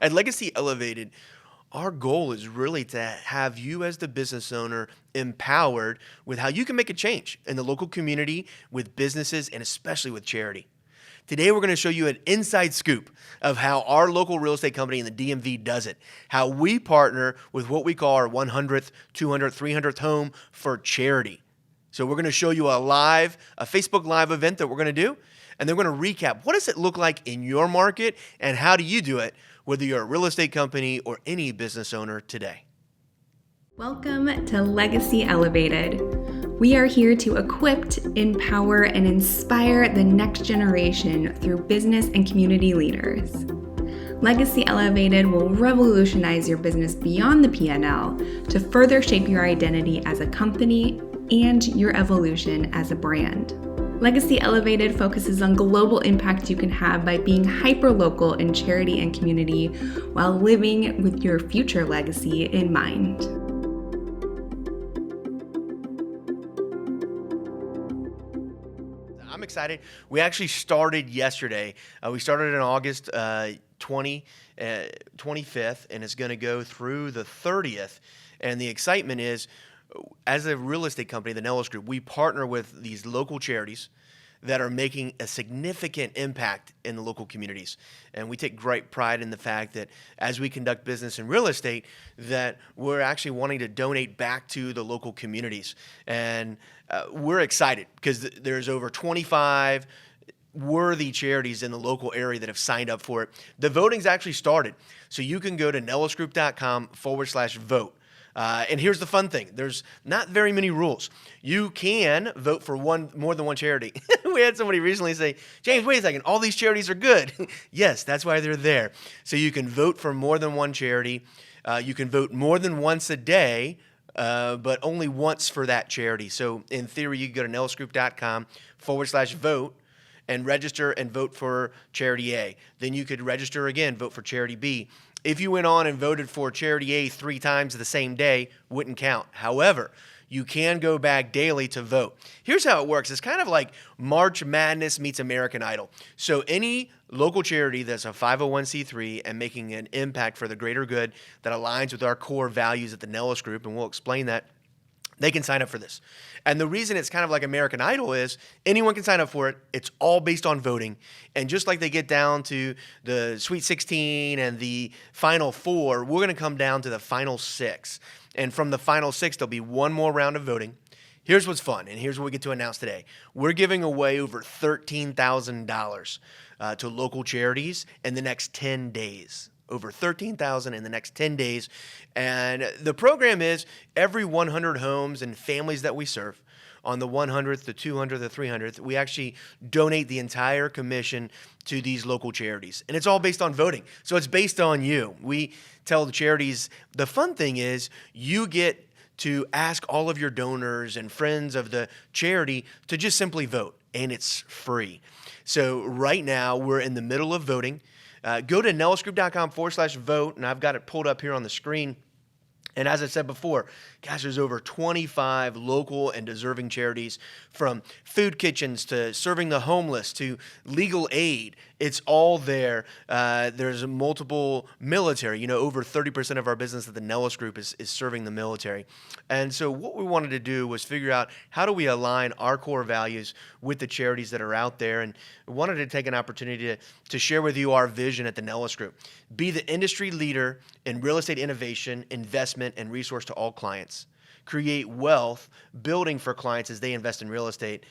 At Legacy Elevated, our goal is really to have you as the business owner empowered with how you can make a change in the local community, with businesses, and especially with charity. Today, we're going to show you an inside scoop of how our local real estate company in the DMV does it, how we partner with what we call our 100th, 200th, 300th home for charity. So we're going to show you a Facebook Live event that we're going to do, and then we're going to recap what does it look like in your market and how do you do it, whether you're a real estate company or any business owner today. Welcome to Legacy Elevated. We are here to equip, empower, and inspire the next generation through business and community leaders. Legacy Elevated will revolutionize your business beyond the P&L to further shape your identity as a company and your evolution as a brand. Legacy Elevated focuses on global impact you can have by being hyper-local in charity and community while living with your future legacy in mind. I'm excited. We actually started yesterday. We started on August 25th, and it's going to go through the 30th. And the excitement is, as a real estate company, the Nellis Group, we partner with these local charities that are making a significant impact in the local communities. And we take great pride in the fact that as we conduct business in real estate, that we're actually wanting to donate back to the local communities. And we're excited because there's over 25 worthy charities in the local area that have signed up for it. The voting's actually started. So you can go to nellisgroup.com/vote. And here's the fun thing. There's not very many rules. You can vote for more than one charity. We had somebody recently say, James, wait a second, all these charities are good. Yes, that's why they're there. So you can vote for more than one charity. You can vote more than once a day, but only once for that charity. So in theory, you can go to nellisgroup.com/vote and register and vote for charity A. Then you could register again, vote for charity B. If you went on and voted for charity A 3 times the same day, wouldn't count. However, you can go back daily to vote. Here's how it works. It's kind of like March Madness meets American Idol. So any local charity that's a 501c3 and making an impact for the greater good that aligns with our core values at the Nellis Group, and we'll explain that, they can sign up for this. And the reason it's kind of like American Idol is anyone can sign up for it. It's all based on voting. And just like they get down to the Sweet 16 and the Final Four, we're going to come down to the Final 6. And from the Final 6, there'll be one more round of voting. Here's what's fun, and here's what we get to announce today. We're giving away over $13,000 to local charities in the next 10 days. Over $13,000 in the next 10 days. And the program is every 100 homes and families that we serve, on the 100th, the 200th, the 300th, we actually donate the entire commission to these local charities. And it's all based on voting. So it's based on you. We tell the charities, the fun thing is you get to ask all of your donors and friends of the charity to just simply vote, and it's free. So right now we're in the middle of voting. Go to nellisgroup.com/vote, and I've got it pulled up here on the screen. And as I said before, gosh, there's over 25 local and deserving charities, from food kitchens to serving the homeless to legal aid. It's all there. There's multiple military. Over 30% of our business at the Nellis Group is serving the military. And so what we wanted to do was figure out how do we align our core values with the charities that are out there. And we wanted to take an opportunity to share with you our vision at the Nellis Group. Be the industry leader in real estate innovation, investment, and resource to all clients. Create wealth, building for clients as they invest in real estate.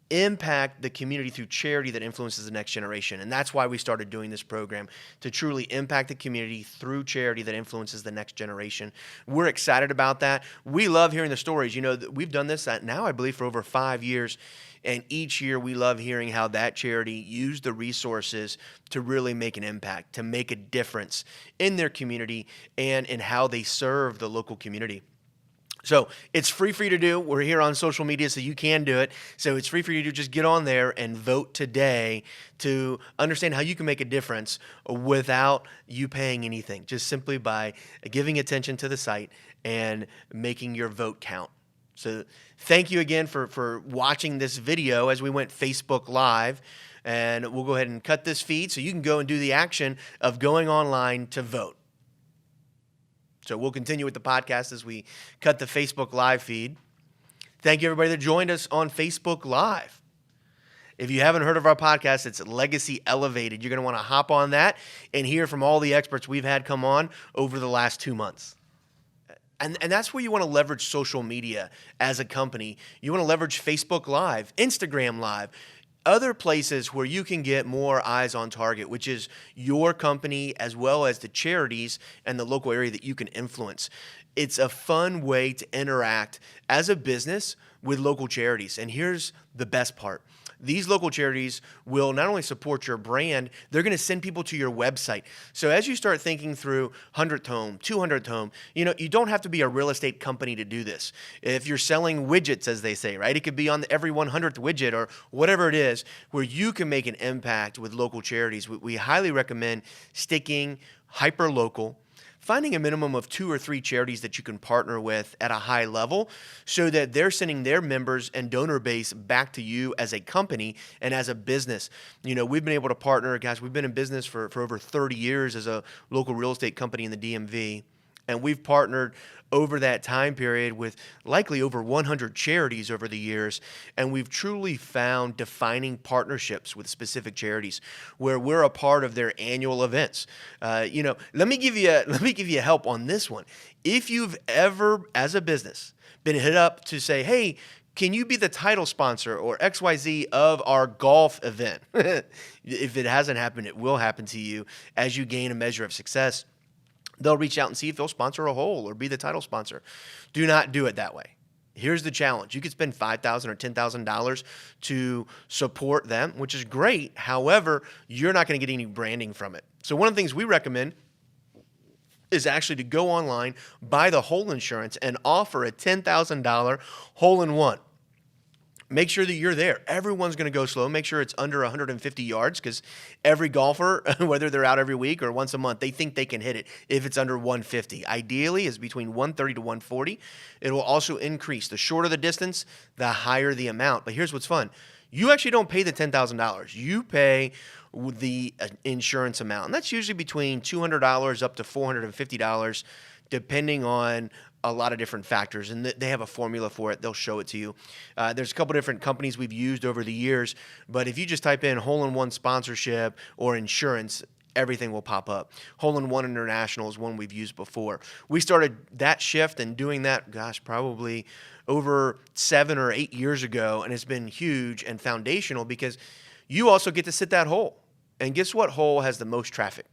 Impact the community through charity that influences the next generation. And that's why we started doing this program, to truly impact the community through charity that influences the next generation. We're excited about that. We love hearing the stories. We've done this now, I believe, for over 5 years. And each year we love hearing how that charity used the resources to really make an impact, to make a difference in their community and in how they serve the local community. So it's free for you to do. We're here on social media, so you can do it. So it's free for you to just get on there and vote today to understand how you can make a difference without you paying anything, just simply by giving attention to the site and making your vote count. So thank you again for watching this video as we went Facebook Live. And we'll go ahead and cut this feed so you can go and do the action of going online to vote. So we'll continue with the podcast as we cut the Facebook Live feed. Thank you, everybody that joined us on Facebook Live. If you haven't heard of our podcast, it's Legacy Elevated. You're going to want to hop on that and hear from all the experts we've had come on over the last 2 months. And that's where you want to leverage social media as a company. You want to leverage Facebook Live, Instagram Live, other places where you can get more eyes on target, which is your company as well as the charities and the local area that you can influence. It's a fun way to interact as a business with local charities. And here's the best part. These local charities will not only support your brand, they're going to send people to your website. So as you start thinking through 100th home, 200th home, you don't have to be a real estate company to do this. If you're selling widgets, as they say, right? It could be on every 100th widget or whatever it is where you can make an impact with local charities. We highly recommend sticking hyper local, finding a minimum of 2 or 3 charities that you can partner with at a high level so that they're sending their members and donor base back to you as a company and as a business. We've been able to partner, guys, we've been in business for over 30 years as a local real estate company in the DMV. And we've partnered over that time period with likely over 100 charities over the years. And we've truly found defining partnerships with specific charities where we're a part of their annual events. Let me give you help on this one. If you've ever, as a business, been hit up to say, hey, can you be the title sponsor or XYZ of our golf event? If it hasn't happened, it will happen to you as you gain a measure of success. They'll reach out and see if they'll sponsor a hole or be the title sponsor. Do not do it that way. Here's the challenge. You could spend $5,000 or $10,000 to support them, which is great. However, you're not going to get any branding from it. So one of the things we recommend is actually to go online, buy the hole insurance, and offer a $10,000 hole-in-one. Make sure that you're there. Everyone's going to go slow. Make sure it's under 150 yards because every golfer, whether they're out every week or once a month, they think they can hit it if it's under 150. Ideally, is between 130 to 140. It will also increase. The shorter the distance, the higher the amount. But here's what's fun. You actually don't pay the $10,000. You pay the insurance amount. And that's usually between $200 up to $450, depending on a lot of different factors, and they have a formula for it. They'll show it to you. There's a couple different companies we've used over the years, but if you just type in hole-in-one sponsorship or insurance, everything will pop up. Hole-in-one International is one we've used before. We started that shift and doing that, probably over 7 or 8 years ago, and it's been huge and foundational because you also get to sit that hole. And guess what hole has the most traffic?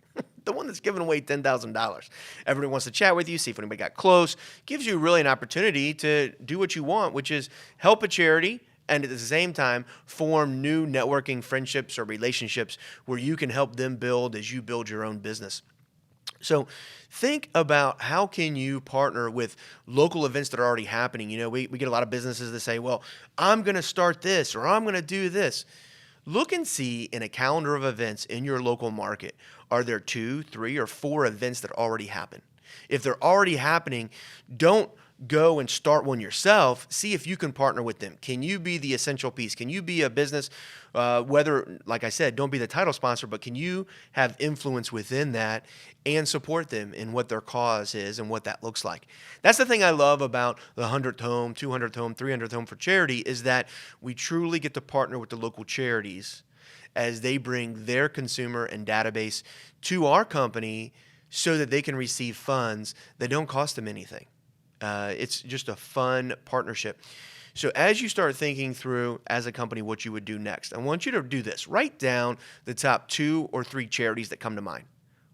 The one that's giving away $10,000. Everybody wants to chat with you, see if anybody got close. Gives you really an opportunity to do what you want, which is help a charity and at the same time form new networking friendships or relationships where you can help them build as you build your own business. So think about how can you partner with local events that are already happening. We get a lot of businesses that say, well, I'm going to start this or I'm going to do this. Look and see in a calendar of events in your local market, are there 2, 3, or 4 events that already happen? If they're already happening, don't go and start one yourself. See if you can partner with them. Can you be the essential piece? Can you be a business, whether, like I said, don't be the title sponsor, but can you have influence within that and support them in what their cause is and what that looks like? That's the thing I love about the 100th home, 200th home, 300th home for charity is that we truly get to partner with the local charities as they bring their consumer and database to our company so that they can receive funds that don't cost them anything. It's just a fun partnership. So as you start thinking through as a company what you would do next, I want you to do this. Write down the top 2 or 3 charities that come to mind.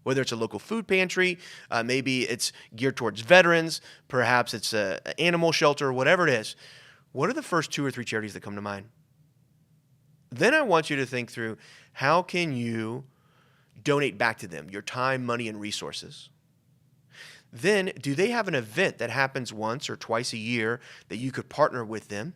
Whether it's a local food pantry, maybe it's geared towards veterans, perhaps it's an animal shelter, whatever it is. What are the first 2 or 3 charities that come to mind? Then I want you to think through how can you donate back to them, your time, money, and resources. Then, do they have an event that happens once or twice a year that you could partner with them?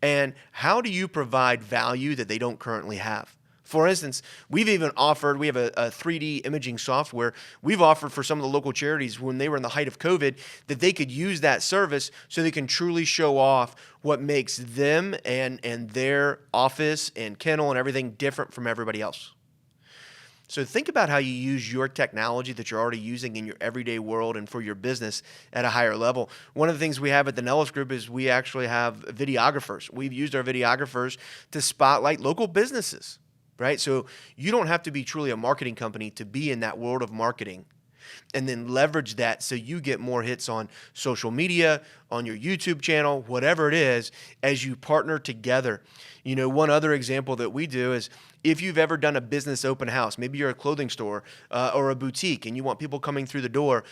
And how do you provide value that they don't currently have? For instance, we have a 3D imaging software. We've offered for some of the local charities when they were in the height of COVID that they could use that service so they can truly show off what makes them and their office and kennel and everything different from everybody else. So think about how you use your technology that you're already using in your everyday world and for your business at a higher level. One of the things we have at the Nellis Group is we actually have videographers. We've used our videographers to spotlight local businesses, right? So you don't have to be truly a marketing company to be in that world of marketing, and then leverage that so you get more hits on social media, on your YouTube channel, whatever it is, as you partner together. You know, one other example that we do is if you've ever done a business open house, maybe you're a clothing store or a boutique and you want people coming through the door,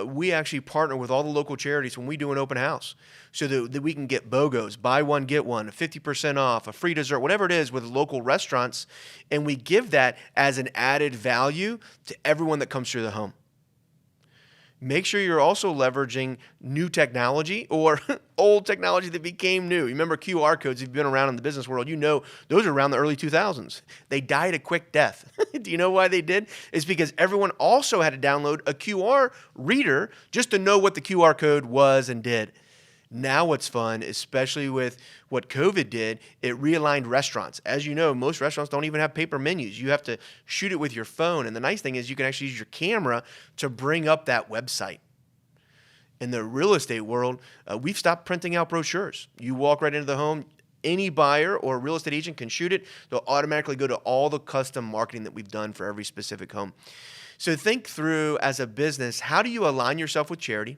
we actually partner with all the local charities when we do an open house so that we can get BOGOs, buy one, get one, 50% off, a free dessert, whatever it is with local restaurants. And we give that as an added value to everyone that comes through the home. Make sure you're also leveraging new technology or old technology that became new. You remember QR codes, if you've been around in the business world, you know those are around the early 2000s. They died a quick death. Do you know why they did? It's because everyone also had to download a QR reader just to know what the QR code was and did. Now what's fun, especially with what COVID did, it realigned restaurants. As you know, most restaurants don't even have paper menus. You have to shoot it with your phone. And the nice thing is you can actually use your camera to bring up that website. In the real estate world, we've stopped printing out brochures. You walk right into the home. Any buyer or real estate agent can shoot it. They'll automatically go to all the custom marketing that we've done for every specific home. So think through as a business, how do you align yourself with charity?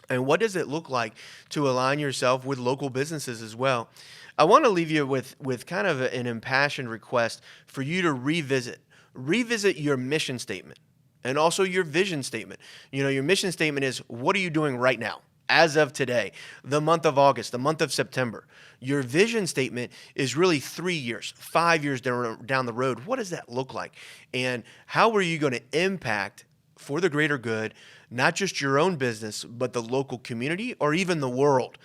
And what does it look like to align yourself with local businesses as well? I want to leave you with kind of an impassioned request for you to revisit your mission statement and also your vision statement. You know, your mission statement is, what are you doing right now? As of today, the month of August, the month of September. Your vision statement is really 3 years, 5 years down the road. What does that look like? And how are you going to impact for the greater good, not just your own business, but the local community or even the world?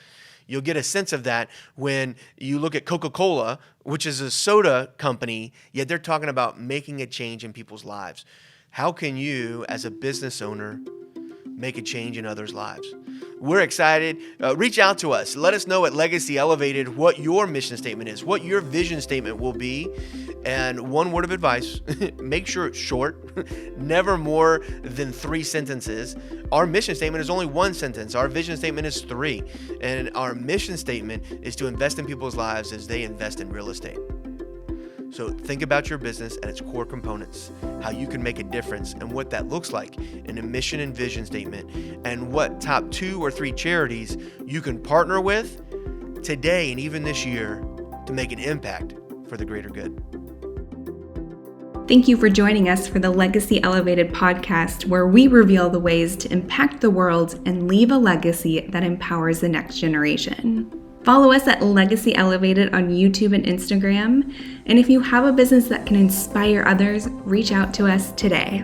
You'll get a sense of that when you look at Coca-Cola, which is a soda company, yet they're talking about making a change in people's lives. How can you, as a business owner, make a change in others' lives? We're excited. Reach out to us. Let us know at Legacy Elevated what your mission statement is, what your vision statement will be. And one word of advice, make sure it's short, never more than 3 sentences. Our mission statement is only 1 sentence. Our vision statement is 3. And our mission statement is to invest in people's lives as they invest in real estate. So think about your business and its core components, how you can make a difference and what that looks like in a mission and vision statement, and what top 2 or 3 charities you can partner with today and even this year to make an impact for the greater good. Thank you for joining us for the Legacy Elevated podcast, where we reveal the ways to impact the world and leave a legacy that empowers the next generation. Follow us at Legacy Elevated on YouTube and Instagram. And if you have a business that can inspire others, reach out to us today.